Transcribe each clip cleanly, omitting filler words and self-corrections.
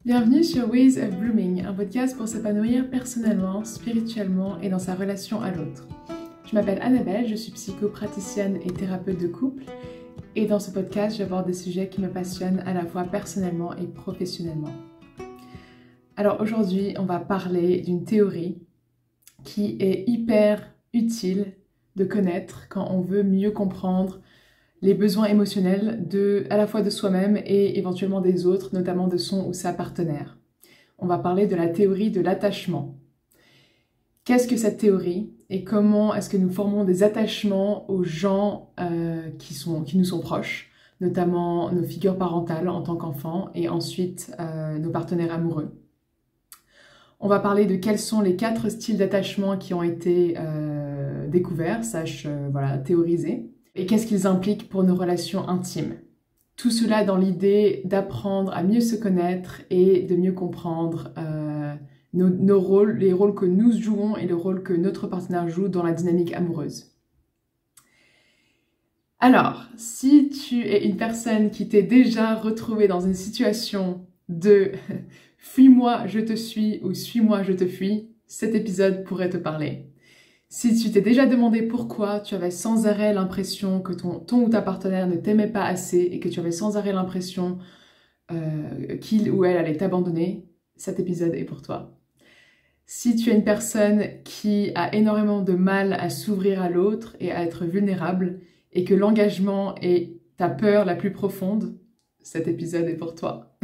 Bienvenue sur Ways of Blooming, un podcast pour s'épanouir personnellement, spirituellement et dans sa relation à l'autre. Je m'appelle Annabelle, je suis psychopraticienne et thérapeute de couple et dans ce podcast, j'aborde des sujets qui me passionnent à la fois personnellement et professionnellement. Alors aujourd'hui, on va parler d'une théorie qui est hyper utile de connaître quand on veut mieux comprendre les besoins émotionnels à la fois de soi-même et éventuellement des autres, notamment de son ou sa partenaire. On va parler de la théorie de l'attachement. Qu'est-ce que cette théorie et comment est-ce que nous formons des attachements aux gens qui nous sont proches, notamment nos figures parentales en tant qu'enfants et ensuite nos partenaires amoureux. On va parler de quels sont les 4 styles d'attachement qui ont été découverts, théorisés. Et qu'est-ce qu'ils impliquent pour nos relations intimes. Tout cela dans l'idée d'apprendre à mieux se connaître et de mieux comprendre nos rôles, les rôles que nous jouons et le rôle que notre partenaire joue dans la dynamique amoureuse. Alors, si tu es une personne qui t'est déjà retrouvée dans une situation de « fuis-moi, je te suis » ou « suis-moi, je te fuis », cet épisode pourrait te parler. Si tu t'es déjà demandé pourquoi tu avais sans arrêt l'impression que ton ou ta partenaire ne t'aimait pas assez et que tu avais sans arrêt l'impression qu'il ou elle allait t'abandonner, cet épisode est pour toi. Si tu es une personne qui a énormément de mal à s'ouvrir à l'autre et à être vulnérable et que l'engagement est ta peur la plus profonde, cet épisode est pour toi.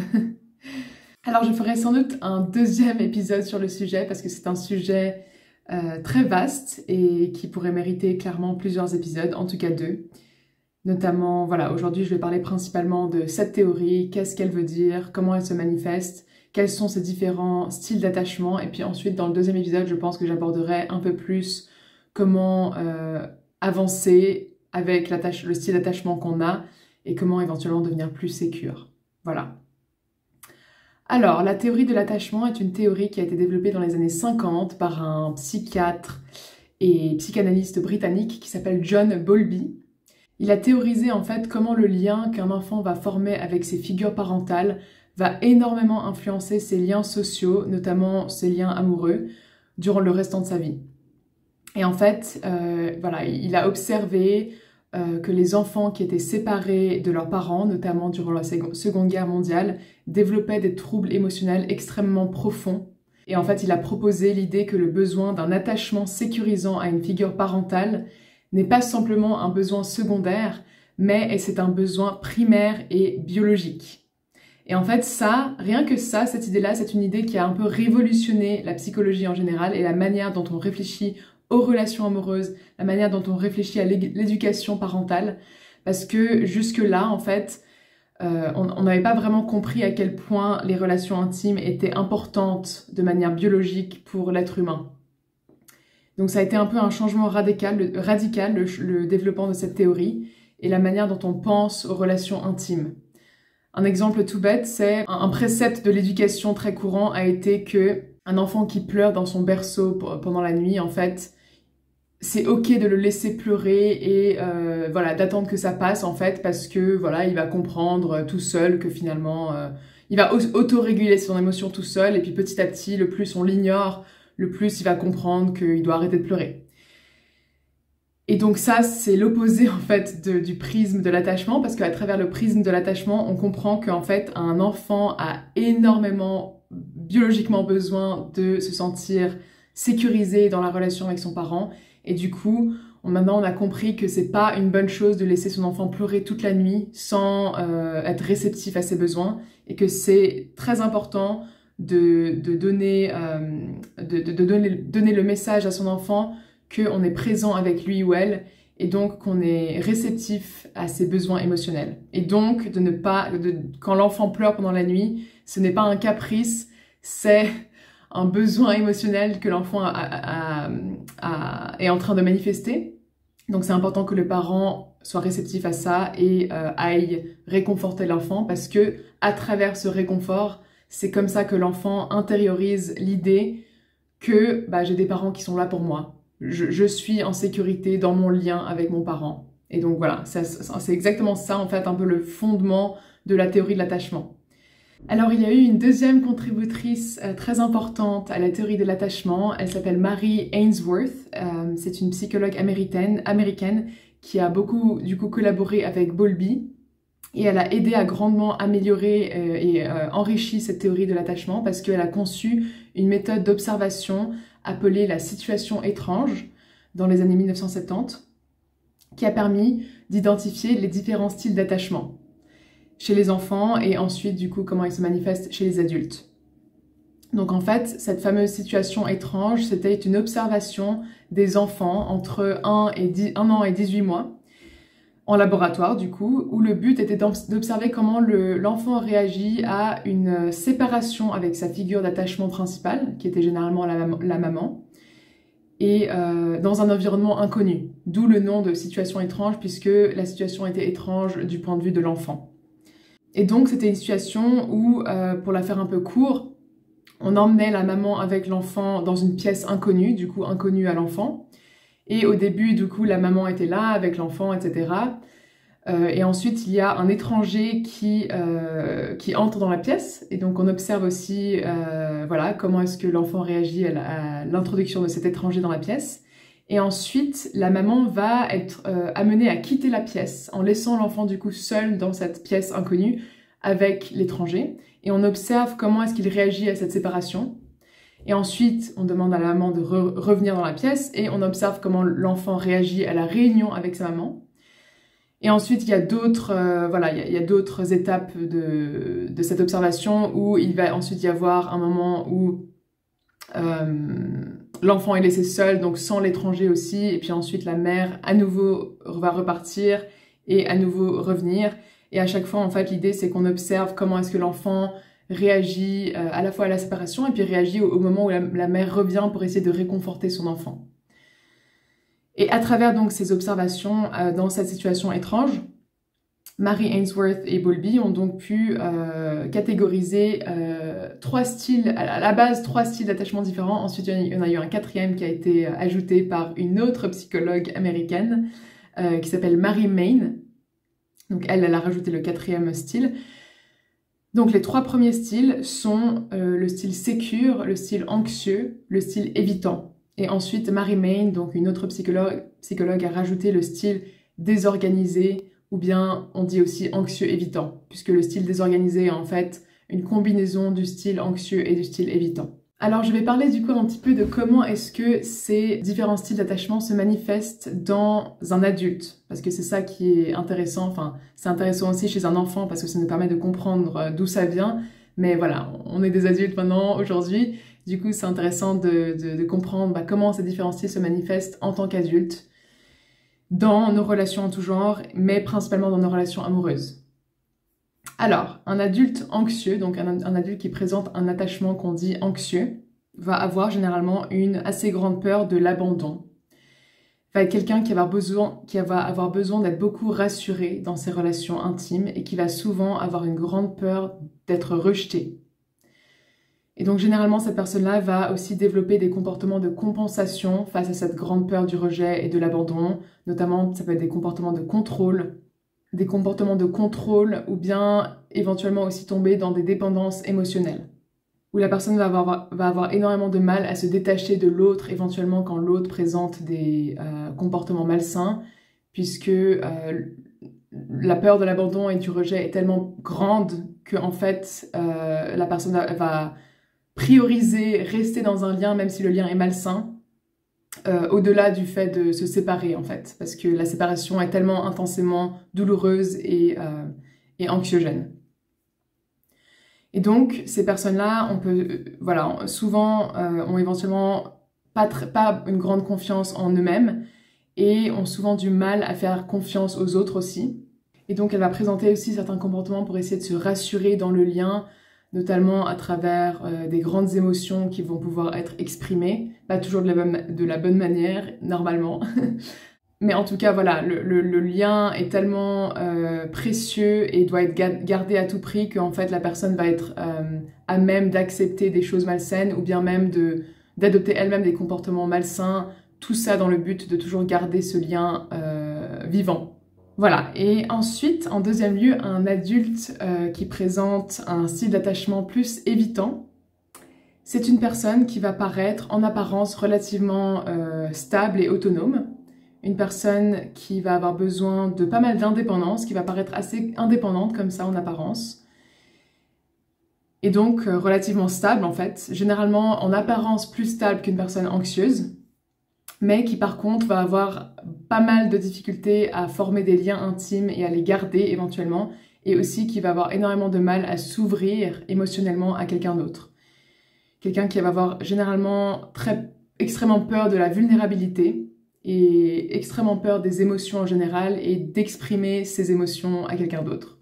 Alors je ferai sans doute un deuxième épisode sur le sujet parce que c'est un sujet très vaste et qui pourrait mériter clairement plusieurs épisodes, en tout cas 2. Notamment, voilà, aujourd'hui je vais parler principalement de cette théorie, qu'est-ce qu'elle veut dire, comment elle se manifeste, quels sont ses différents styles d'attachement, et puis ensuite dans le deuxième épisode je pense que j'aborderai un peu plus comment avancer avec le style d'attachement qu'on a et comment éventuellement devenir plus sécure. Voilà. Alors, la théorie de l'attachement est une théorie qui a été développée dans les années 50 par un psychiatre et psychanalyste britannique qui s'appelle John Bowlby. Il a théorisé en fait comment le lien qu'un enfant va former avec ses figures parentales va énormément influencer ses liens sociaux, notamment ses liens amoureux, durant le restant de sa vie. Et en fait, il a observé que les enfants qui étaient séparés de leurs parents, notamment durant la Seconde Guerre mondiale, développaient des troubles émotionnels extrêmement profonds. Et en fait, il a proposé l'idée que le besoin d'un attachement sécurisant à une figure parentale n'est pas simplement un besoin secondaire, mais c'est un besoin primaire et biologique. Et en fait, rien que ça, cette idée-là, c'est une idée qui a un peu révolutionné la psychologie en général et la manière dont on réfléchit aux relations amoureuses, la manière dont on réfléchit à l'éducation parentale, parce que jusque-là, en fait, on n'avait pas vraiment compris à quel point les relations intimes étaient importantes de manière biologique pour l'être humain. Donc ça a été un peu un changement radical, le développement de cette théorie et la manière dont on pense aux relations intimes. Un exemple tout bête, c'est un précepte de l'éducation très courant a été que un enfant qui pleure dans son berceau pendant la nuit, en fait, c'est ok de le laisser pleurer et d'attendre que ça passe en fait parce que il va comprendre tout seul que finalement il va auto-réguler son émotion tout seul et puis petit à petit, le plus on l'ignore, le plus il va comprendre qu'il doit arrêter de pleurer. Et donc ça, c'est l'opposé en fait du prisme de l'attachement parce qu'à travers le prisme de l'attachement, on comprend qu'en fait un enfant a énormément biologiquement besoin de se sentir sécurisé dans la relation avec son parent. Et du coup, maintenant on a compris que c'est pas une bonne chose de laisser son enfant pleurer toute la nuit sans être réceptif à ses besoins et que c'est très important de donner le message à son enfant qu'on est présent avec lui ou elle et donc qu'on est réceptif à ses besoins émotionnels. Et donc quand l'enfant pleure pendant la nuit, ce n'est pas un caprice, c'est un besoin émotionnel que l'enfant est en train de manifester. Donc c'est important que le parent soit réceptif à ça et aille réconforter l'enfant parce que à travers ce réconfort, c'est comme ça que l'enfant intériorise l'idée que j'ai des parents qui sont là pour moi. Je suis en sécurité dans mon lien avec mon parent. Et donc voilà, c'est exactement ça en fait un peu le fondement de la théorie de l'attachement. Alors, il y a eu une deuxième contributrice très importante à la théorie de l'attachement. Elle s'appelle Mary Ainsworth. C'est une psychologue américaine qui a beaucoup, du coup, collaboré avec Bowlby. Et elle a aidé à grandement améliorer et enrichir cette théorie de l'attachement parce qu'elle a conçu une méthode d'observation appelée la situation étrange dans les années 1970, qui a permis d'identifier les différents styles d'attachement chez les enfants et ensuite, du coup, comment ils se manifestent chez les adultes. Donc en fait, cette fameuse situation étrange, c'était une observation des enfants entre 1 an et 18 mois, en laboratoire du coup, où le but était d'observer comment l'enfant réagit à une séparation avec sa figure d'attachement principale, qui était généralement la maman, et dans un environnement inconnu, d'où le nom de situation étrange, puisque la situation était étrange du point de vue de l'enfant. Et donc c'était une situation où, pour la faire un peu court, on emmenait la maman avec l'enfant dans une pièce inconnue, du coup inconnue à l'enfant. Et au début, du coup, la maman était là avec l'enfant, etc. Et ensuite, il y a un étranger qui entre dans la pièce. Et donc, on observe aussi voilà, comment est-ce que l'enfant réagit à l'introduction de cet étranger dans la pièce. Et ensuite, la maman va être amenée à quitter la pièce en laissant l'enfant, du coup, seul dans cette pièce inconnue avec l'étranger. Et on observe comment est-ce qu'il réagit à cette séparation. Et ensuite, on demande à la maman de revenir dans la pièce et on observe comment l'enfant réagit à la réunion avec sa maman. Et ensuite, il y a d'autres voilà, il y a d'autres étapes de cette observation où il va ensuite y avoir un moment où l'enfant est laissé seul, donc sans l'étranger aussi, et puis ensuite la mère à nouveau va repartir et à nouveau revenir. Et à chaque fois, en fait, l'idée c'est qu'on observe comment est-ce que l'enfant réagit à la fois à la séparation et puis réagit au moment où la mère revient pour essayer de réconforter son enfant. Et à travers donc ces observations dans cette situation étrange, Mary Ainsworth et Bowlby ont donc pu catégoriser trois styles, à la base 3 styles d'attachement différents. Ensuite, il y en a eu un 4e qui a été ajouté par une autre psychologue américaine qui s'appelle Mary Main. Donc elle a rajouté le 4e style. Donc les 3 premiers styles sont le style sécure, le style anxieux, le style évitant. Et ensuite, Mary Main, donc une autre psychologue, a rajouté le style désorganisé, ou bien on dit aussi anxieux évitant, puisque le style désorganisé est en fait une combinaison du style anxieux et du style évitant. Alors je vais parler du coup un petit peu de comment est-ce que ces différents styles d'attachement se manifestent dans un adulte, parce que c'est ça qui est intéressant, enfin c'est intéressant aussi chez un enfant parce que ça nous permet de comprendre d'où ça vient, mais voilà, on est des adultes maintenant, aujourd'hui, du coup c'est intéressant de comprendre comment ces différents styles se manifestent en tant qu'adultes, dans nos relations en tout genre, mais principalement dans nos relations amoureuses. Alors, un adulte anxieux, donc un adulte qui présente un attachement qu'on dit anxieux, va avoir généralement une assez grande peur de l'abandon. Va être quelqu'un qui va avoir besoin d'être beaucoup rassuré dans ses relations intimes et qui va souvent avoir une grande peur d'être rejeté. Et donc généralement, cette personne-là va aussi développer des comportements de compensation face à cette grande peur du rejet et de l'abandon. Notamment, ça peut être des comportements de contrôle ou bien éventuellement aussi tomber dans des dépendances émotionnelles, où la personne va avoir énormément de mal à se détacher de l'autre, éventuellement quand l'autre présente des comportements malsains, puisque la peur de l'abandon et du rejet est tellement grande que en fait, la personne va prioriser rester dans un lien même si le lien est malsain, au-delà du fait de se séparer en fait, parce que la séparation est tellement intensément douloureuse et anxiogène. Et donc ces personnes-là, souvent ont éventuellement pas une grande confiance en eux-mêmes et ont souvent du mal à faire confiance aux autres aussi. Et donc elle va présenter aussi certains comportements pour essayer de se rassurer dans le lien, notamment à travers des grandes émotions qui vont pouvoir être exprimées, pas toujours de la bonne manière, normalement. Mais en tout cas, voilà, le lien est tellement précieux et doit être gardé à tout prix qu'en fait la personne va être à même d'accepter des choses malsaines ou bien même d'adopter elle-même des comportements malsains, tout ça dans le but de toujours garder ce lien vivant. Voilà, et ensuite, en deuxième lieu, un adulte qui présente un style d'attachement plus évitant. C'est une personne qui va paraître en apparence relativement stable et autonome. Une personne qui va avoir besoin de pas mal d'indépendance, qui va paraître assez indépendante comme ça en apparence. Et donc relativement stable en fait, généralement en apparence plus stable qu'une personne anxieuse, mais qui par contre va avoir pas mal de difficultés à former des liens intimes et à les garder éventuellement, et aussi qui va avoir énormément de mal à s'ouvrir émotionnellement à quelqu'un d'autre. Quelqu'un qui va avoir généralement extrêmement peur de la vulnérabilité et extrêmement peur des émotions en général et d'exprimer ses émotions à quelqu'un d'autre.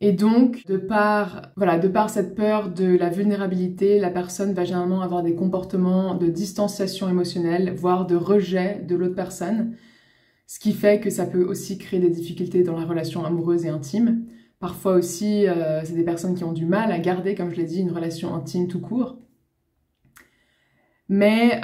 Et donc, de par cette peur de la vulnérabilité, la personne va généralement avoir des comportements de distanciation émotionnelle, voire de rejet de l'autre personne, ce qui fait que ça peut aussi créer des difficultés dans la relation amoureuse et intime. Parfois aussi, c'est des personnes qui ont du mal à garder, comme je l'ai dit, une relation intime tout court. Mais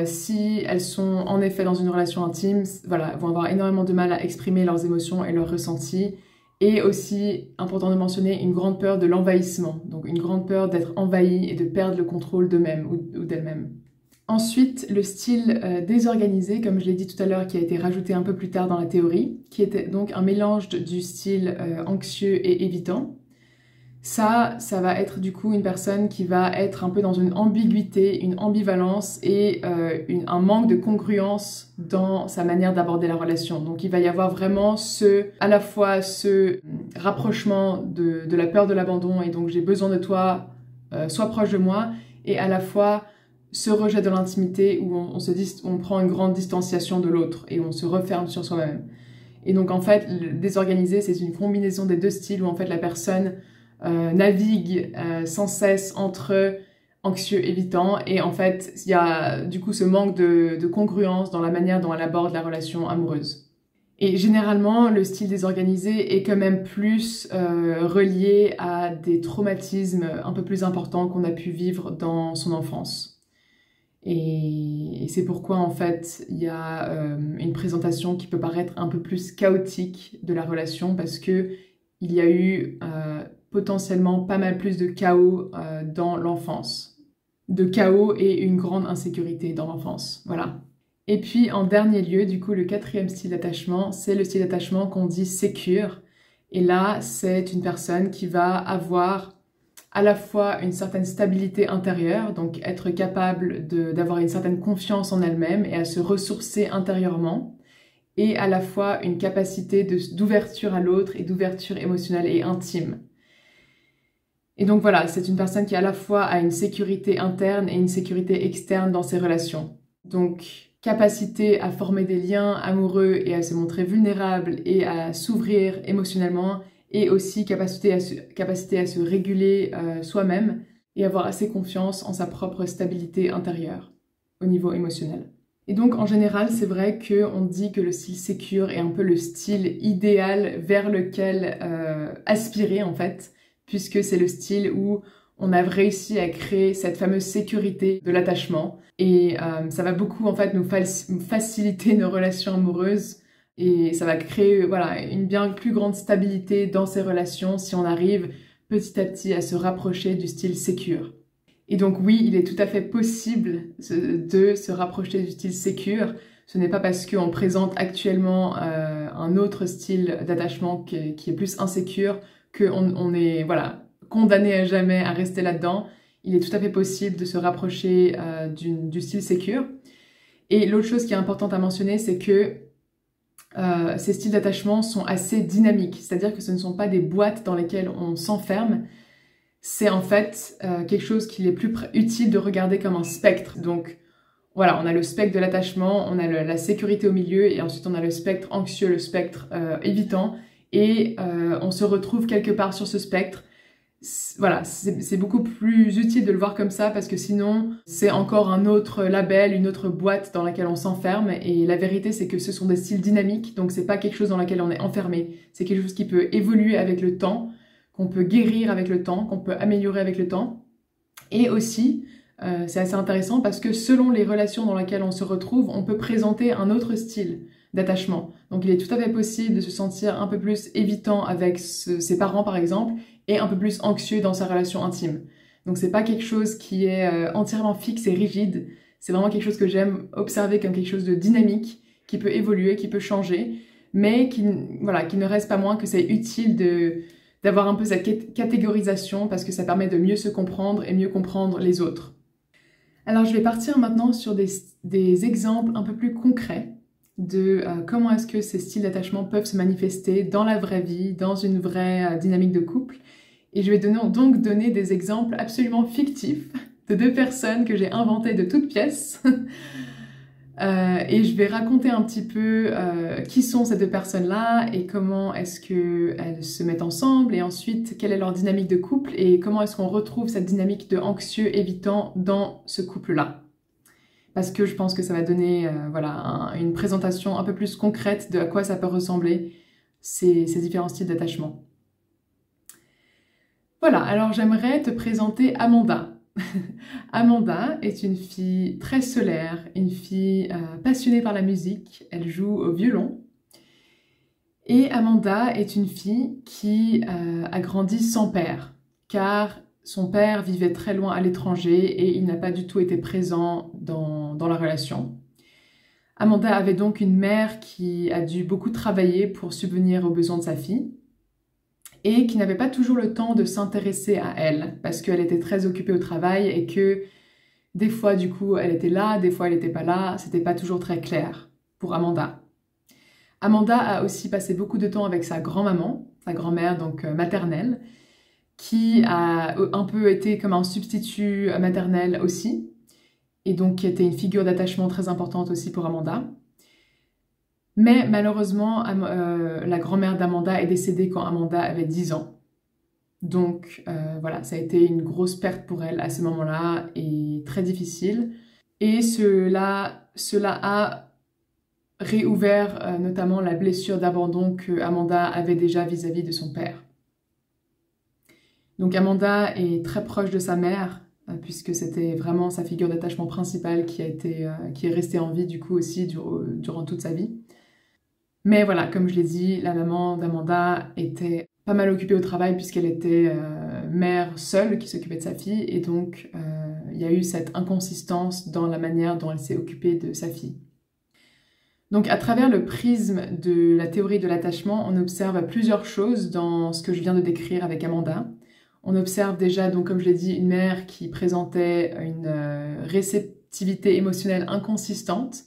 si elles sont en effet dans une relation intime, voilà, vont avoir énormément de mal à exprimer leurs émotions et leurs ressentis. Et aussi, important de mentionner, une grande peur de l'envahissement. Donc une grande peur d'être envahi et de perdre le contrôle d'eux-mêmes ou d'elles-mêmes. Ensuite, le style désorganisé, comme je l'ai dit tout à l'heure, qui a été rajouté un peu plus tard dans la théorie, qui était donc un mélange du style anxieux et évitant. Ça va être du coup une personne qui va être un peu dans une ambiguïté, une ambivalence et un manque de congruence dans sa manière d'aborder la relation. Donc il va y avoir vraiment à la fois ce rapprochement de la peur de l'abandon et donc j'ai besoin de toi, sois proche de moi, et à la fois ce rejet de l'intimité où on prend une grande distanciation de l'autre et on se referme sur soi-même. Et donc en fait, le désorganisé, c'est une combinaison des deux styles où en fait la personne navigue sans cesse entre anxieux, évitant, et en fait, il y a du coup ce manque de congruence dans la manière dont elle aborde la relation amoureuse. Et généralement, le style désorganisé est quand même plus relié à des traumatismes un peu plus importants qu'on a pu vivre dans son enfance. Et c'est pourquoi, en fait, il y a une présentation qui peut paraître un peu plus chaotique de la relation, parce que il y a eu potentiellement pas mal plus de chaos dans l'enfance. De chaos et une grande insécurité dans l'enfance, voilà. Et puis en dernier lieu, du coup, le quatrième style d'attachement, c'est le style d'attachement qu'on dit sécure. Et là, c'est une personne qui va avoir à la fois une certaine stabilité intérieure, donc être capable d'avoir une certaine confiance en elle-même et à se ressourcer intérieurement, et à la fois une capacité d'ouverture à l'autre et d'ouverture émotionnelle et intime. Et donc voilà, c'est une personne qui à la fois a une sécurité interne et une sécurité externe dans ses relations. Donc capacité à former des liens amoureux et à se montrer vulnérable et à s'ouvrir émotionnellement, et aussi capacité à se réguler soi-même et avoir assez confiance en sa propre stabilité intérieure au niveau émotionnel. Et donc en général, c'est vrai qu'on dit que le style sécure est un peu le style idéal vers lequel aspirer en fait, puisque c'est le style où on a réussi à créer cette fameuse sécurité de l'attachement. Et ça va beaucoup en fait nous faciliter nos relations amoureuses et ça va créer voilà, une bien plus grande stabilité dans ces relations si on arrive petit à petit à se rapprocher du style sécure. Et donc oui, il est tout à fait possible de se rapprocher du style sécure. Ce n'est pas parce qu'on présente actuellement un autre style d'attachement qui est plus insécure qu'on est voilà, condamné à jamais à rester là-dedans. Il est tout à fait possible de se rapprocher du style sécure. Et l'autre chose qui est importante à mentionner, c'est que ces styles d'attachement sont assez dynamiques. C'est-à-dire que ce ne sont pas des boîtes dans lesquelles on s'enferme. C'est en fait quelque chose qu'il est plus utile de regarder comme un spectre. Donc voilà, on a le spectre de l'attachement, on a la sécurité au milieu, et ensuite on a le spectre anxieux, le spectre évitant, et on se retrouve quelque part sur ce spectre. Voilà, c'est beaucoup plus utile de le voir comme ça parce que sinon c'est encore un autre label, une autre boîte dans laquelle on s'enferme, et la vérité c'est que ce sont des styles dynamiques, donc c'est pas quelque chose dans lequel on est enfermé, c'est quelque chose qui peut évoluer avec le temps, qu'on peut guérir avec le temps, qu'on peut améliorer avec le temps. Et aussi, c'est assez intéressant parce que selon les relations dans lesquelles on se retrouve, on peut présenter un autre style. d'attachement. Donc il est tout à fait possible de se sentir un peu plus évitant avec ses parents par exemple, et un peu plus anxieux dans sa relation intime. Donc c'est pas quelque chose qui est entièrement fixe et rigide, c'est vraiment quelque chose que j'aime observer comme quelque chose de dynamique, qui peut évoluer, qui peut changer, mais qui ne reste pas moins que c'est utile d'avoir un peu cette catégorisation parce que ça permet de mieux se comprendre et mieux comprendre les autres. Alors je vais partir maintenant sur des exemples un peu plus concrets de comment est-ce que ces styles d'attachement peuvent se manifester dans la vraie vie, dans une vraie dynamique de couple. Et je vais donc donner des exemples absolument fictifs de deux personnes que j'ai inventées de toutes pièces. Et je vais raconter un petit peu qui sont ces deux personnes-là et comment est-ce qu'elles se mettent ensemble et ensuite quelle est leur dynamique de couple et comment est-ce qu'on retrouve cette dynamique de anxieux évitant dans ce couple-là. Parce que je pense que ça va donner une présentation un peu plus concrète de à quoi ça peut ressembler ces différents styles d'attachement. Voilà, alors j'aimerais te présenter Amanda. Amanda est une fille très solaire, une fille passionnée par la musique, elle joue au violon. Et Amanda est une fille qui a grandi sans père, car son père vivait très loin à l'étranger et il n'a pas du tout été présent dans la relation. Amanda avait donc une mère qui a dû beaucoup travailler pour subvenir aux besoins de sa fille et qui n'avait pas toujours le temps de s'intéresser à elle parce qu'elle était très occupée au travail et que des fois, du coup, elle était là, des fois, elle n'était pas là, c'était pas toujours très clair pour Amanda. Amanda a aussi passé beaucoup de temps avec sa grand-maman, sa grand-mère donc maternelle, qui a un peu été comme un substitut maternel aussi, et donc qui était une figure d'attachement très importante aussi pour Amanda. Mais malheureusement, la grand-mère d'Amanda est décédée quand Amanda avait 10 ans. Donc voilà, ça a été une grosse perte pour elle à ce moment-là et très difficile. Et cela a réouvert notamment la blessure d'abandon que Amanda avait déjà vis-à-vis de son père. Donc Amanda est très proche de sa mère, puisque c'était vraiment sa figure d'attachement principale qui est restée en vie du coup aussi durant toute sa vie. Mais voilà, comme je l'ai dit, la maman d'Amanda était pas mal occupée au travail puisqu'elle était mère seule qui s'occupait de sa fille et donc il y a eu cette inconsistance dans la manière dont elle s'est occupée de sa fille. Donc à travers le prisme de la théorie de l'attachement, on observe plusieurs choses dans ce que je viens de décrire avec Amanda. On observe déjà, donc comme je l'ai dit, une mère qui présentait une réceptivité émotionnelle inconsistante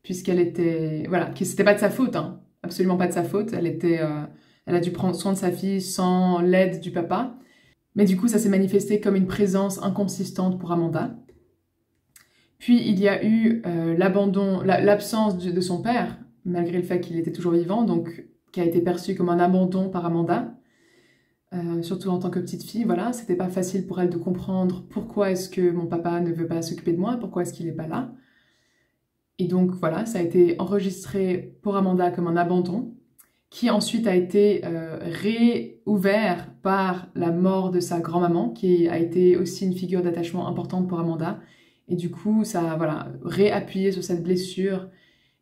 puisqu'elle était... Voilà, c'était pas de sa faute, hein, absolument pas de sa faute. Elle a dû prendre soin de sa fille sans l'aide du papa. Mais du coup, ça s'est manifesté comme une présence inconsistante pour Amanda. Puis, il y a eu l'absence de son père, malgré le fait qu'il était toujours vivant, donc qui a été perçu comme un abandon par Amanda, surtout en tant que petite fille. Voilà, c'était pas facile pour elle de comprendre pourquoi est-ce que mon papa ne veut pas s'occuper de moi, pourquoi est-ce qu'il n'est pas là. Et donc, voilà, ça a été enregistré pour Amanda comme un abandon, qui ensuite a été réouvert par la mort de sa grand-maman, qui a été aussi une figure d'attachement importante pour Amanda. Et du coup, ça a réappuyé sur cette blessure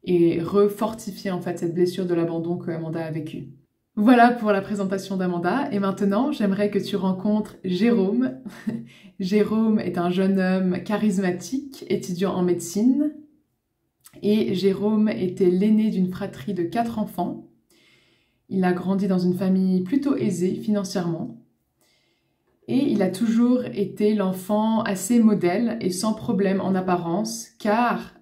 et refortifié en fait cette blessure de l'abandon que Amanda a vécue. Voilà pour la présentation d'Amanda. Et maintenant, j'aimerais que tu rencontres Jérôme. Jérôme est un jeune homme charismatique, étudiant en médecine. Et Jérôme était l'aîné d'une fratrie de 4 enfants. Il a grandi dans une famille plutôt aisée financièrement. Et il a toujours été l'enfant assez modèle et sans problème en apparence, car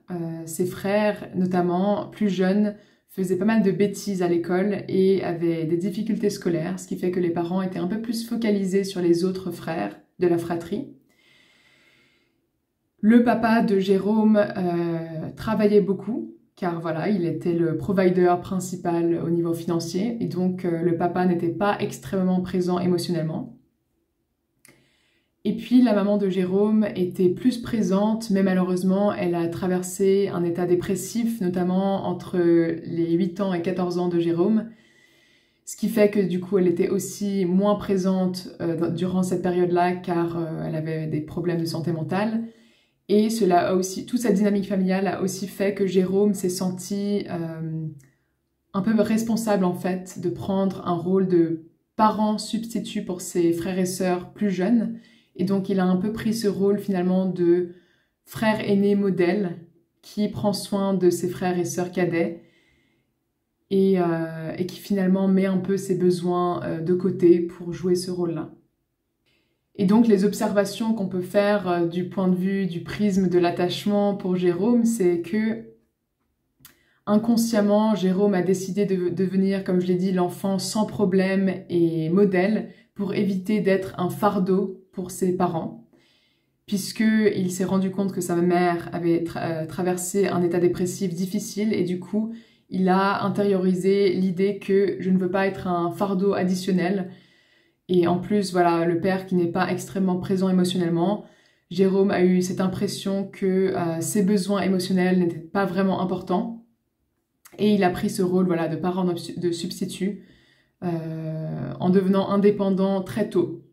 ses frères, notamment plus jeunes, faisaient pas mal de bêtises à l'école et avaient des difficultés scolaires, ce qui fait que les parents étaient un peu plus focalisés sur les autres frères de la fratrie. Le papa de Jérôme travaillait beaucoup, car voilà, il était le provider principal au niveau financier, et donc le papa n'était pas extrêmement présent émotionnellement. Et puis la maman de Jérôme était plus présente, mais malheureusement, elle a traversé un état dépressif, notamment entre les 8 ans et 14 ans de Jérôme, ce qui fait que du coup, elle était aussi moins présente durant cette période-là, car elle avait des problèmes de santé mentale. Et cela a aussi, toute cette dynamique familiale a aussi fait que Jérôme s'est senti un peu responsable en fait de prendre un rôle de parent substitut pour ses frères et sœurs plus jeunes. Et donc il a un peu pris ce rôle finalement de frère aîné modèle qui prend soin de ses frères et sœurs cadets et qui finalement met un peu ses besoins de côté pour jouer ce rôle-là. Et donc les observations qu'on peut faire du point de vue du prisme de l'attachement pour Jérôme, c'est que inconsciemment, Jérôme a décidé de devenir, comme je l'ai dit, l'enfant sans problème et modèle pour éviter d'être un fardeau pour ses parents, puisqu'il s'est rendu compte que sa mère avait traversé un état dépressif difficile et du coup, il a intériorisé l'idée que je ne veux pas être un fardeau additionnel. Et en plus, voilà, le père qui n'est pas extrêmement présent émotionnellement, Jérôme a eu cette impression que ses besoins émotionnels n'étaient pas vraiment importants. Et il a pris ce rôle voilà, de parent de substitut en devenant indépendant très tôt.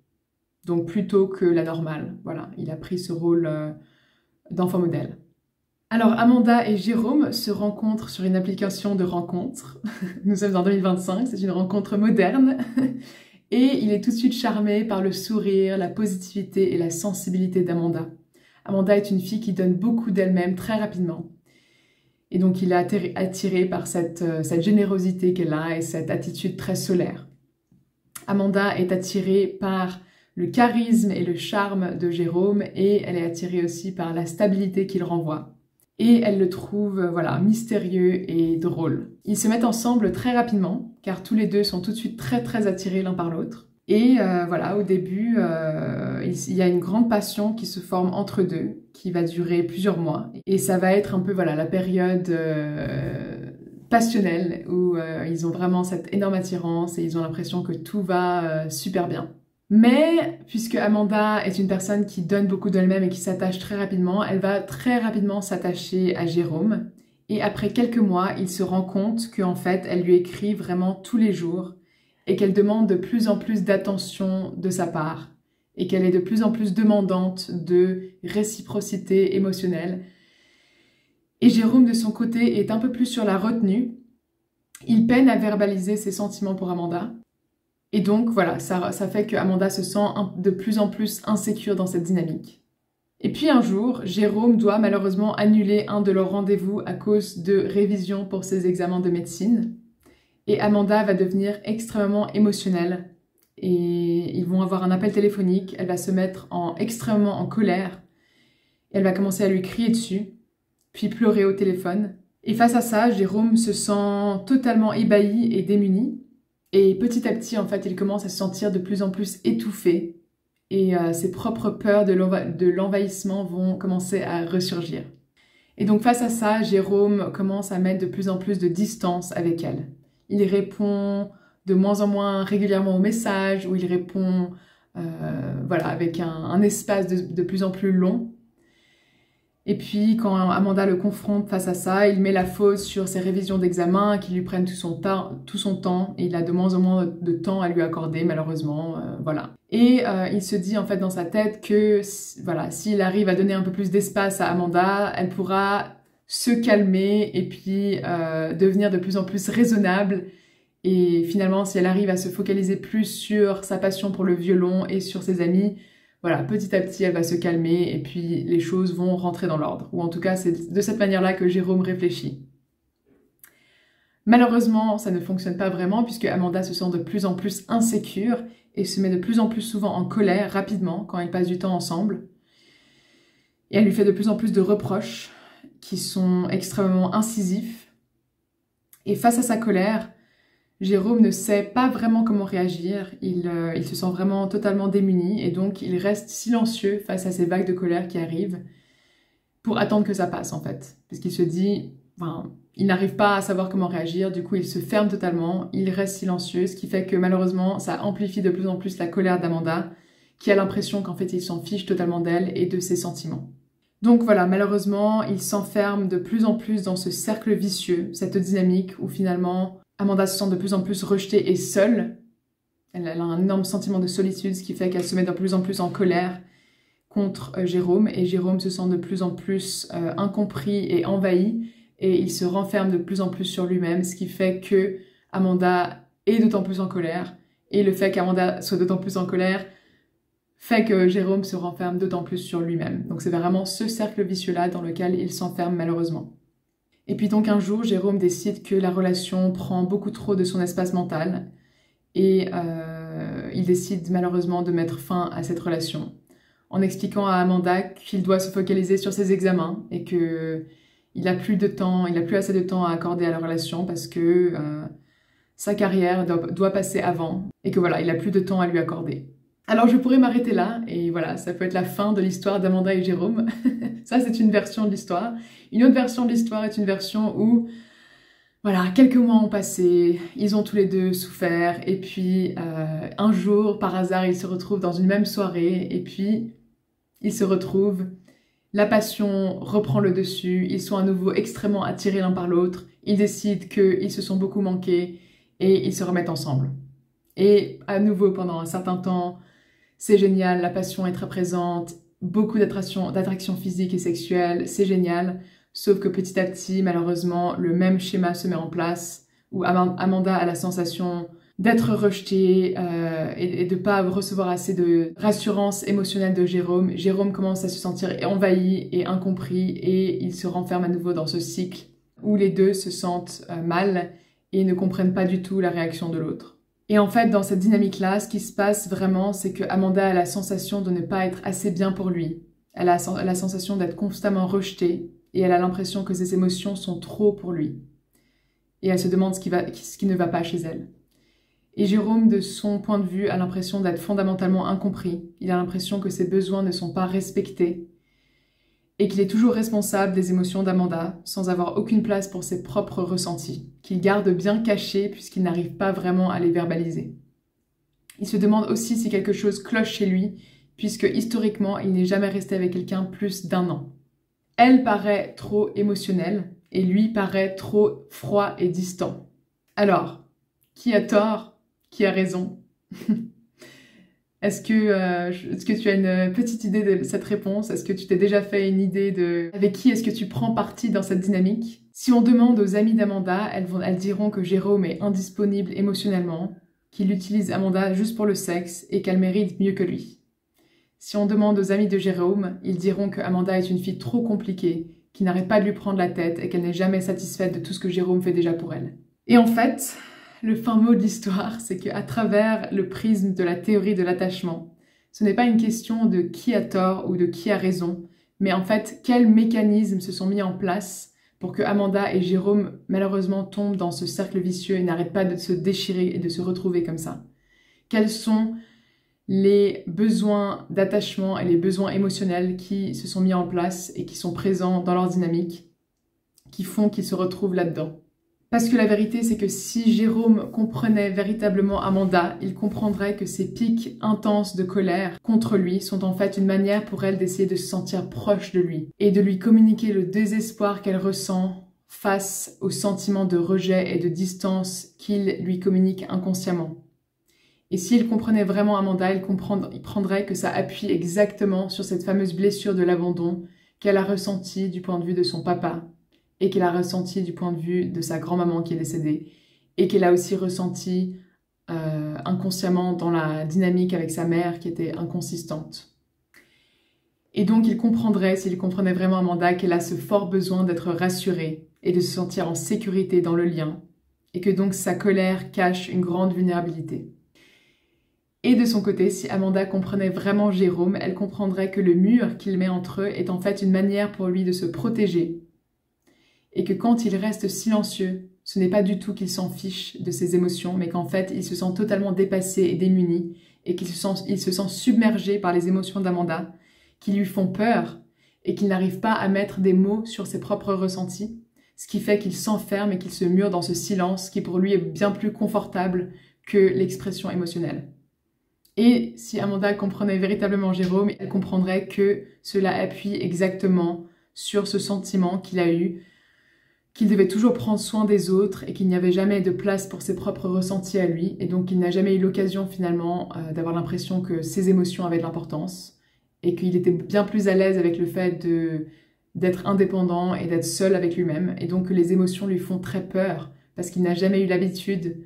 Donc plus tôt que la normale. Voilà, il a pris ce rôle d'enfant modèle. Alors Amanda et Jérôme se rencontrent sur une application de rencontre. Nous sommes en 2025, c'est une rencontre moderne. Et il est tout de suite charmé par le sourire, la positivité et la sensibilité d'Amanda. Amanda est une fille qui donne beaucoup d'elle-même très rapidement. Et donc il est attiré par cette générosité qu'elle a et cette attitude très solaire. Amanda est attirée par le charisme et le charme de Jérôme et elle est attirée aussi par la stabilité qu'il renvoie. Et elle le trouve voilà, mystérieux et drôle. Ils se mettent ensemble très rapidement, car tous les deux sont tout de suite très attirés l'un par l'autre. Et voilà, au début, il y a une grande passion qui se forme entre deux, qui va durer plusieurs mois. Et ça va être un peu voilà, la période passionnelle, où ils ont vraiment cette énorme attirance et ils ont l'impression que tout va super bien. Mais, puisque Amanda est une personne qui donne beaucoup d'elle-même et qui s'attache très rapidement, elle va très rapidement s'attacher à Jérôme. Et après quelques mois, il se rend compte qu'en fait, elle lui écrit vraiment tous les jours et qu'elle demande de plus en plus d'attention de sa part et qu'elle est de plus en plus demandante de réciprocité émotionnelle. Et Jérôme, de son côté, est un peu plus sur la retenue. Il peine à verbaliser ses sentiments pour Amanda. Et donc, voilà, ça fait que Amanda se sent de plus en plus insécure dans cette dynamique. Et puis un jour, Jérôme doit malheureusement annuler un de leurs rendez-vous à cause de révision pour ses examens de médecine. Et Amanda va devenir extrêmement émotionnelle. Et ils vont avoir un appel téléphonique, elle va se mettre extrêmement en colère. Elle va commencer à lui crier dessus, puis pleurer au téléphone. Et face à ça, Jérôme se sent totalement ébahi et démuni. Et petit à petit, en fait, il commence à se sentir de plus en plus étouffé. Et ses propres peurs de l'envahissement vont commencer à ressurgir. Et donc face à ça, Jérôme commence à mettre de plus en plus de distance avec elle. Il répond de moins en moins régulièrement aux messages, ou il répond voilà, avec un espace de plus en plus long. Et puis, quand Amanda le confronte face à ça, il met la faute sur ses révisions d'examen qui lui prennent tout son temps, et il a de moins en moins de temps à lui accorder, malheureusement, voilà. Et il se dit, en fait, dans sa tête que, voilà, s'il arrive à donner un peu plus d'espace à Amanda, elle pourra se calmer et puis devenir de plus en plus raisonnable. Et finalement, si elle arrive à se focaliser plus sur sa passion pour le violon et sur ses amis, voilà, petit à petit, elle va se calmer et puis les choses vont rentrer dans l'ordre. Ou en tout cas, c'est de cette manière-là que Jérôme réfléchit. Malheureusement, ça ne fonctionne pas vraiment puisque Amanda se sent de plus en plus insécure et se met de plus en plus souvent en colère rapidement quand ils passent du temps ensemble. Et elle lui fait de plus en plus de reproches qui sont extrêmement incisifs. Et face à sa colère, Jérôme ne sait pas vraiment comment réagir, il se sent vraiment totalement démuni et donc il reste silencieux face à ces vagues de colère qui arrivent pour attendre que ça passe en fait. Parce qu'il se dit, enfin, il n'arrive pas à savoir comment réagir, du coup il se ferme totalement, il reste silencieux, ce qui fait que malheureusement ça amplifie de plus en plus la colère d'Amanda qui a l'impression qu'en fait il s'en fiche totalement d'elle et de ses sentiments. Donc voilà, malheureusement il s'enferme de plus en plus dans ce cercle vicieux, cette dynamique où finalement Amanda se sent de plus en plus rejetée et seule. Elle a un énorme sentiment de solitude, ce qui fait qu'elle se met de plus en plus en colère contre Jérôme. Et Jérôme se sent de plus en plus incompris et envahi et il se renferme de plus en plus sur lui-même, ce qui fait que Amanda est d'autant plus en colère, et le fait qu'Amanda soit d'autant plus en colère fait que Jérôme se renferme d'autant plus sur lui-même. Donc c'est vraiment ce cercle vicieux-là dans lequel il s'enferme malheureusement. Et puis donc un jour, Jérôme décide que la relation prend beaucoup trop de son espace mental et il décide malheureusement de mettre fin à cette relation en expliquant à Amanda qu'il doit se focaliser sur ses examens et qu'il n'a plus de temps, il n'a plus assez de temps à accorder à la relation parce que sa carrière doit passer avant et que voilà, il n'a plus de temps à lui accorder. Alors je pourrais m'arrêter là, et voilà, ça peut être la fin de l'histoire d'Amanda et Jérôme. Ça, c'est une version de l'histoire. Une autre version de l'histoire est une version où, voilà, quelques mois ont passé, ils ont tous les deux souffert, et puis un jour, par hasard, ils se retrouvent dans une même soirée, et puis ils se retrouvent, la passion reprend le dessus, ils sont à nouveau extrêmement attirés l'un par l'autre, ils décident qu'ils se sont beaucoup manqués, et ils se remettent ensemble. Et à nouveau, pendant un certain temps, c'est génial, la passion est très présente, beaucoup d'attraction physique et sexuelle, c'est génial. Sauf que petit à petit, malheureusement, le même schéma se met en place où Amanda a la sensation d'être rejetée et de ne pas recevoir assez de rassurance émotionnelle de Jérôme. Jérôme commence à se sentir envahi et incompris et il se renferme à nouveau dans ce cycle où les deux se sentent mal et ne comprennent pas du tout la réaction de l'autre. Et en fait, dans cette dynamique-là, ce qui se passe vraiment, c'est que Amanda a la sensation de ne pas être assez bien pour lui. Elle a la sensation d'être constamment rejetée et elle a l'impression que ses émotions sont trop pour lui. Et elle se demande ce qui ne va pas chez elle. Et Jérôme, de son point de vue, a l'impression d'être fondamentalement incompris. Il a l'impression que ses besoins ne sont pas respectés et qu'il est toujours responsable des émotions d'Amanda, sans avoir aucune place pour ses propres ressentis, qu'il garde bien cachés puisqu'il n'arrive pas vraiment à les verbaliser. Il se demande aussi si quelque chose cloche chez lui, puisque historiquement, il n'est jamais resté avec quelqu'un plus d'1 an. Elle paraît trop émotionnelle, et lui paraît trop froid et distant. Alors, qui a tort? Qui a raison? Est-ce que tu as une petite idée de cette réponse? Est-ce que tu t'es déjà fait une idée de avec qui est-ce que tu prends parti dans cette dynamique? Si on demande aux amies d'Amanda, elles diront que Jérôme est indisponible émotionnellement, qu'il utilise Amanda juste pour le sexe et qu'elle mérite mieux que lui. Si on demande aux amis de Jérôme, ils diront que Amanda est une fille trop compliquée, qui n'arrête pas de lui prendre la tête et qu'elle n'est jamais satisfaite de tout ce que Jérôme fait déjà pour elle. Et en fait, le fin mot de l'histoire, c'est qu'à travers le prisme de la théorie de l'attachement, ce n'est pas une question de qui a tort ou de qui a raison, mais en fait, quels mécanismes se sont mis en place pour que Amanda et Jérôme, malheureusement, tombent dans ce cercle vicieux et n'arrêtent pas de se déchirer et de se retrouver comme ça. Quels sont les besoins d'attachement et les besoins émotionnels qui se sont mis en place et qui sont présents dans leur dynamique, qui font qu'ils se retrouvent là-dedans. Parce que la vérité, c'est que si Jérôme comprenait véritablement Amanda, il comprendrait que ces pics intenses de colère contre lui sont en fait une manière pour elle d'essayer de se sentir proche de lui et de lui communiquer le désespoir qu'elle ressent face au sentiment de rejet et de distance qu'il lui communique inconsciemment. Et s'il comprenait vraiment Amanda, il comprendrait que ça appuie exactement sur cette fameuse blessure de l'abandon qu'elle a ressentie du point de vue de son papa et qu'elle a ressenti du point de vue de sa grand-maman qui est décédée, et qu'elle a aussi ressenti inconsciemment dans la dynamique avec sa mère qui était inconsistante. Et donc il comprendrait, s'il comprenait vraiment Amanda, qu'elle a ce fort besoin d'être rassurée et de se sentir en sécurité dans le lien, et que donc sa colère cache une grande vulnérabilité. Et de son côté, si Amanda comprenait vraiment Jérôme, elle comprendrait que le mur qu'il met entre eux est en fait une manière pour lui de se protéger, et que quand il reste silencieux, ce n'est pas du tout qu'il s'en fiche de ses émotions, mais qu'en fait, il se sent totalement dépassé et démuni, et qu'il se sent submergé par les émotions d'Amanda, qui lui font peur, et qu'il n'arrive pas à mettre des mots sur ses propres ressentis, ce qui fait qu'il s'enferme et qu'il se mure dans ce silence qui pour lui est bien plus confortable que l'expression émotionnelle. Et si Amanda comprenait véritablement Jérôme, elle comprendrait que cela appuie exactement sur ce sentiment qu'il a eu, qu'il devait toujours prendre soin des autres et qu'il n'y avait jamais de place pour ses propres ressentis à lui, et donc il n'a jamais eu l'occasion finalement d'avoir l'impression que ses émotions avaient de l'importance, et qu'il était bien plus à l'aise avec le fait d'être indépendant et d'être seul avec lui-même, et donc que les émotions lui font très peur, parce qu'il n'a jamais eu l'habitude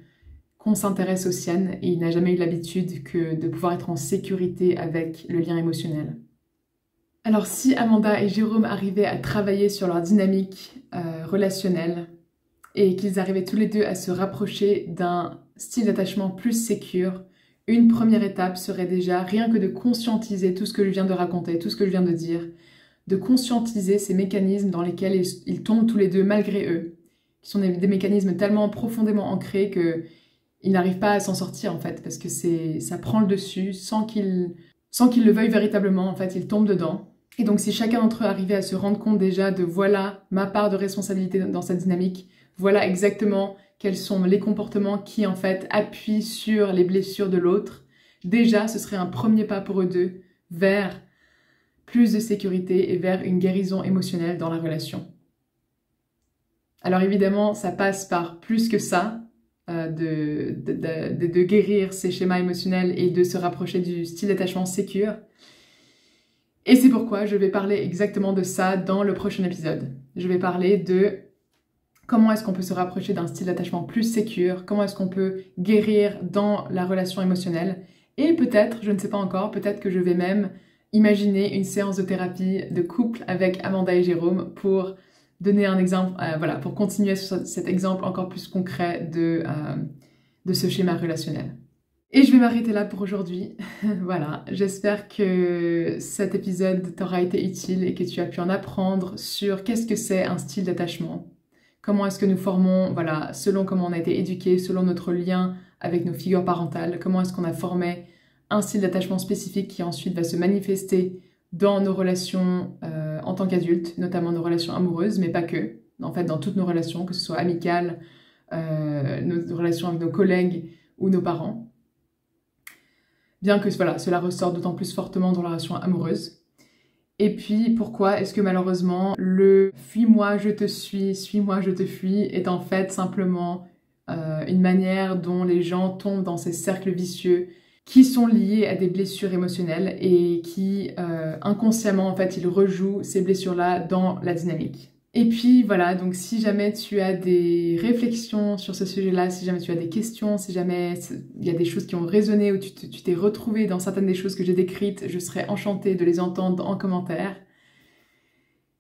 qu'on s'intéresse aux siennes, et il n'a jamais eu l'habitude que de pouvoir être en sécurité avec le lien émotionnel. Alors si Amanda et Jérôme arrivaient à travailler sur leur dynamique relationnelle, et qu'ils arrivaient tous les deux à se rapprocher d'un style d'attachement plus sécure, une première étape serait déjà rien que de conscientiser tout ce que je viens de raconter, tout ce que je viens de dire, de conscientiser ces mécanismes dans lesquels ils tombent tous les deux malgré eux, qui sont des mécanismes tellement profondément ancrés qu'ils n'arrivent pas à s'en sortir en fait, parce que ça prend le dessus sans qu'ils le veuillent véritablement, en fait, ils tombent dedans. Et donc si chacun d'entre eux arrivait à se rendre compte déjà de voilà ma part de responsabilité dans cette dynamique, voilà exactement quels sont les comportements qui en fait appuient sur les blessures de l'autre, déjà ce serait un premier pas pour eux deux vers plus de sécurité et vers une guérison émotionnelle dans la relation. Alors évidemment, ça passe par plus que ça, de guérir ces schémas émotionnels et de se rapprocher du style d'attachement sécure. Et c'est pourquoi je vais parler exactement de ça dans le prochain épisode. Je vais parler de comment est-ce qu'on peut se rapprocher d'un style d'attachement plus sécure, comment est-ce qu'on peut guérir dans la relation émotionnelle. Et peut-être, je ne sais pas encore, peut-être que je vais même imaginer une séance de thérapie de couple avec Amanda et Jérôme pour donner un exemple, pour continuer sur cet exemple encore plus concret de ce schéma relationnel. Et je vais m'arrêter là pour aujourd'hui. Voilà, j'espère que cet épisode t'aura été utile et que tu as pu en apprendre sur qu'est-ce que c'est un style d'attachement. Comment est-ce que nous formons, voilà, selon comment on a été éduqués, selon notre lien avec nos figures parentales, comment est-ce qu'on a formé un style d'attachement spécifique qui ensuite va se manifester dans nos relations en tant qu'adultes, notamment nos relations amoureuses, mais pas que. En fait, dans toutes nos relations, que ce soit amicales, nos relations avec nos collègues ou nos parents. Bien que voilà, cela ressort d'autant plus fortement dans la relation amoureuse. Et puis, pourquoi est-ce que malheureusement, le « fuis-moi, je te suis-moi, je te fuis » est en fait simplement une manière dont les gens tombent dans ces cercles vicieux qui sont liés à des blessures émotionnelles et qui, inconsciemment, en fait, ils rejouent ces blessures-là dans la dynamique. Et puis, voilà, donc si jamais tu as des réflexions sur ce sujet-là, si jamais tu as des questions, si jamais il y a des choses qui ont résonné ou tu t'es retrouvé dans certaines des choses que j'ai décrites, je serais enchantée de les entendre en commentaire.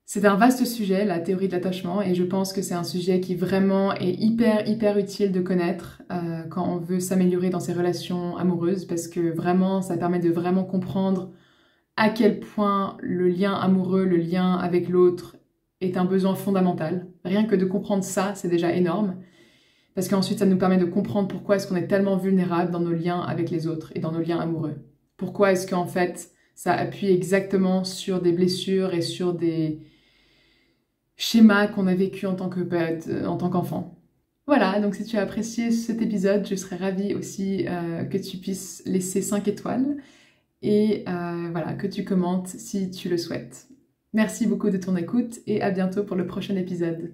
C'est un vaste sujet, la théorie de l'attachement, et je pense que c'est un sujet qui vraiment est hyper utile de connaître quand on veut s'améliorer dans ses relations amoureuses, parce que vraiment, ça permet de vraiment comprendre à quel point le lien amoureux, le lien avec l'autre est un besoin fondamental. Rien que de comprendre ça, c'est déjà énorme, parce qu'ensuite, ça nous permet de comprendre pourquoi est-ce qu'on est tellement vulnérable dans nos liens avec les autres et dans nos liens amoureux. Pourquoi est-ce qu'en fait, ça appuie exactement sur des blessures et sur des schémas qu'on a vécu en tant qu'enfant. Voilà, donc si tu as apprécié cet épisode, je serais ravie aussi que tu puisses laisser 5 étoiles et voilà, que tu commentes si tu le souhaites. Merci beaucoup de ton écoute et à bientôt pour le prochain épisode.